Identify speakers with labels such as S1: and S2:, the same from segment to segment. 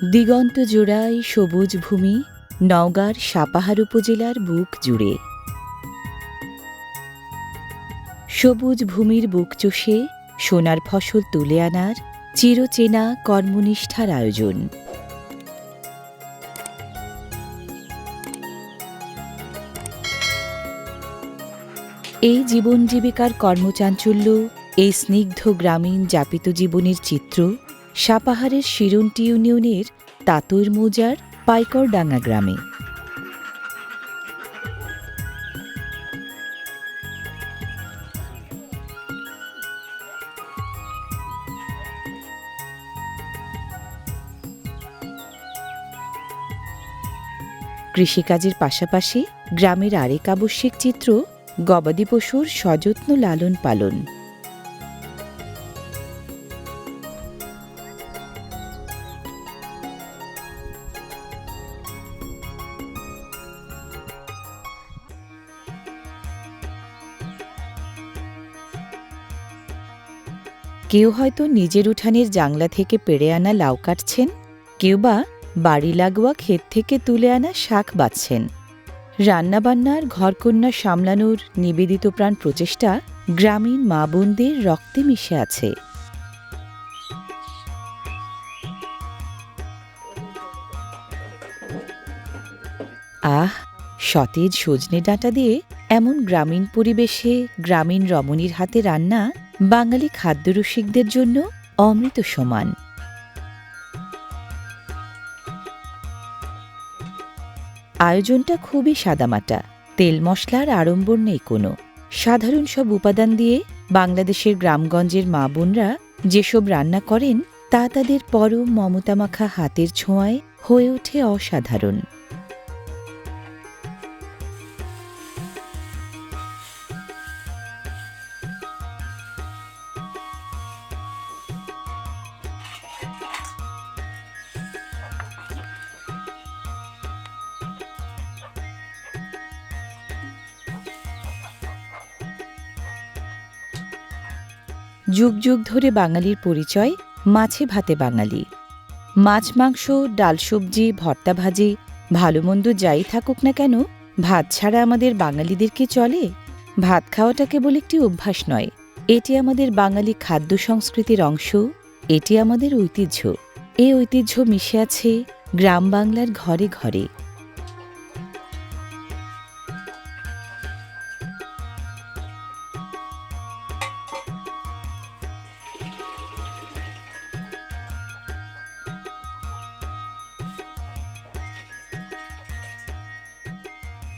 S1: দিগন্ত জোড়ায় সবুজ ভূমি, নওগাঁর সাপাহার উপজেলার বুক জুড়ে। সবুজ ভূমির বুক চষে সোনার ফসল তুলে আনার চিরচেনা কর্মনিষ্ঠার আয়োজন। এই জীবন জীবিকার কর্মচাঞ্চল্য, এই স্নিগ্ধ গ্রামীণ যাপিত জীবনের চিত্র সাপাহারের শিরন্টি ইউনিয়নের তাতর মৌজার পাইকরডাঙ্গা গ্রামে। কৃষিকাজের পাশাপাশি গ্রামের আরেক আবশ্যিক চিত্র গবাদি পশুর সযত্ন লালন পালন। কেউ হয়তো নিজের উঠানের জাংলা থেকে পেড়ে আনা লাউ কাটছেন, কেউ বা বাড়ি লাগোয়া ক্ষেত থেকে তুলে আনা শাক বাছছেন। রান্নাবান্নার ঘরকন্যা সামলানোর নিবেদিত প্রাণ প্রচেষ্টা গ্রামীণ মা বোনদের রক্তে মিশে আছে। আহ, সতেজ সজনে ডাঁটা দিয়ে এমন গ্রামীণ পরিবেশে গ্রামীণ রমণীর হাতে রান্না বাঙালি খাদ্যরসিকদের জন্য অমৃত সমান। আয়োজনটা খুবই সাদামাটা, তেল মশলার আড়ম্বর নেই কোনো। সাধারণ সব উপাদান দিয়ে বাংলাদেশের গ্রামগঞ্জের মা বোনরা যেসব রান্না করেন তা তাদের পরম মমতামাখা হাতের ছোঁয়ায় হয়ে ওঠে অসাধারণ। যুগ যুগ ধরে বাঙালির পরিচয় মাছে ভাতে বাঙালি। মাছ, মাংস, ডাল, সবজি, ভর্তা, ভাজি, ভালো মন্দ যাই থাকুক না কেন, ভাত ছাড়া আমাদের বাঙালিদের কি চলে? ভাত খাওয়াটা কেবল একটি অভ্যাস নয়, এটি আমাদের বাঙালি খাদ্য সংস্কৃতির অংশ, এটি আমাদের ঐতিহ্য। এই ঐতিহ্য মিশে আছে গ্রাম বাংলার ঘরে ঘরে।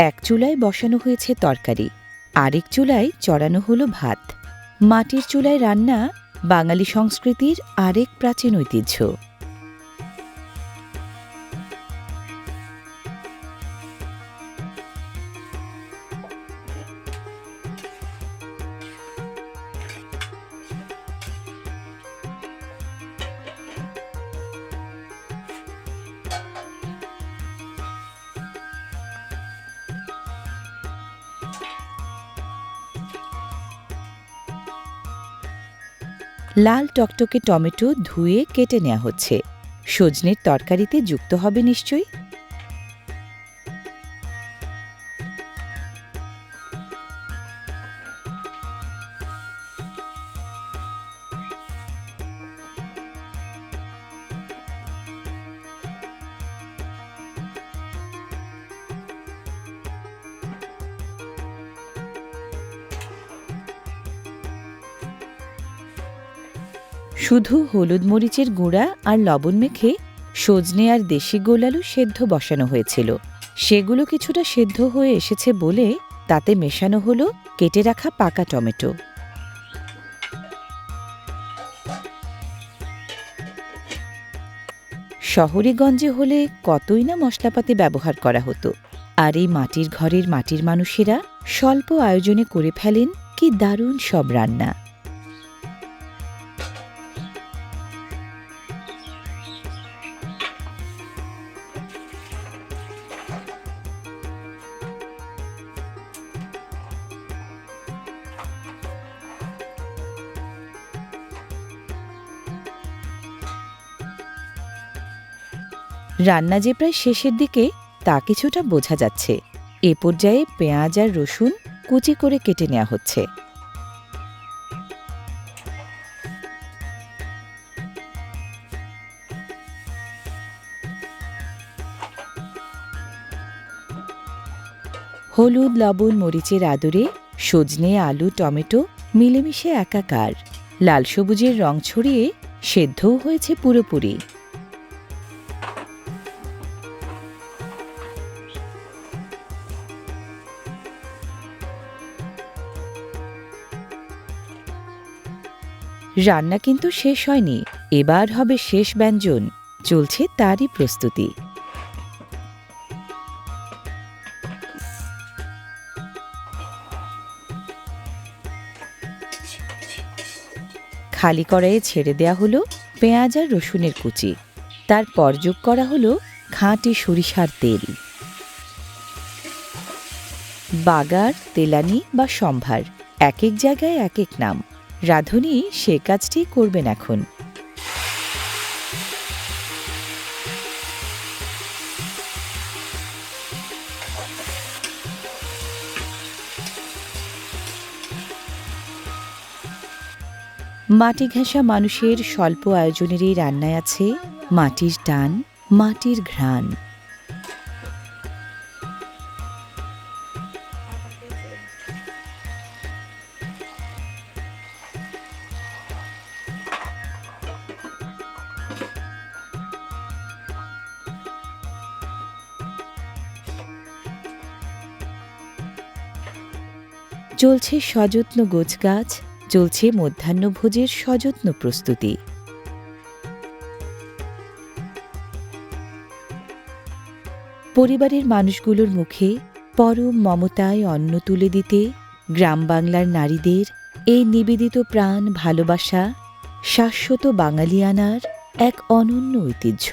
S1: এক চুলায় বসানো হয়েছে তরকারি, আরেক চুলায় চড়ানো হলো ভাত। মাটির চুলায় রান্না বাঙালি সংস্কৃতির আরেক প্রাচীন ঐতিহ্য। লাল টকটকে টমেটো ধুয়ে কেটে নেওয়া হচ্ছে। সজনের তরকারিতে যুক্ত হবে নিশ্চয়ই। শুধু হলুদ মরিচের গুঁড়া আর লবণ মেখে সজনে আর দেশি গোল আলু সেদ্ধ বসানো হয়েছিল। সেগুলো কিছুটা সেদ্ধ হয়ে এসেছে বলে তাতে মেশানো হলো কেটে রাখা পাকা টমেটো। শহরে গঞ্জে হলে কতই না মশলাপাতি ব্যবহার করা হতো, আর এই মাটির ঘরের মাটির মানুষেরা স্বল্প আয়োজনে করে ফেলেন কি দারুণ সব রান্না। রান্না যে প্রায় শেষের দিকে তা কিছুটা বোঝা যাচ্ছে। এ পর্যায়ে পেঁয়াজ আর রসুন কুচি করে কেটে নেওয়া হচ্ছে। হলুদ, লবণ, মরিচের আদরে সজনে, আলু, টমেটো মিলেমিশে একাকার। লাল সবুজের রং ছড়িয়ে সেদ্ধও হয়েছে পুরোপুরি। রান্না কিন্তু শেষ হয়নি, এবার হবে শেষ ব্যঞ্জন। চলছে তারই প্রস্তুতি। খালি কড়াইয়ে ছেড়ে দেয়া হলো পেঁয়াজ আর রসুনের কুচি। তারপর যোগ করা হলো খাঁটি সরিষার তেল। বাগার, তেলানি বা সম্ভার, এক এক জায়গায় এক এক নাম। রাঁধুনি সে কাজটি করবেন এখন। মাটি ঘেঁষা মানুষের স্বল্প আয়োজনের এই রান্নায় আছে মাটির টান, মাটির ঘ্রাণ। চলছে সযত্ন গোছগাছ, চলছে মধ্যাহ্নভোজের সযত্ন প্রস্তুতি। পরিবারের মানুষগুলোর মুখে পরম মমতায় অন্ন তুলে দিতে গ্রাম বাংলার নারীদের এই নিবেদিত প্রাণ ভালোবাসা শাশ্বত বাঙালিয়ানার এক অনন্য ঐতিহ্য।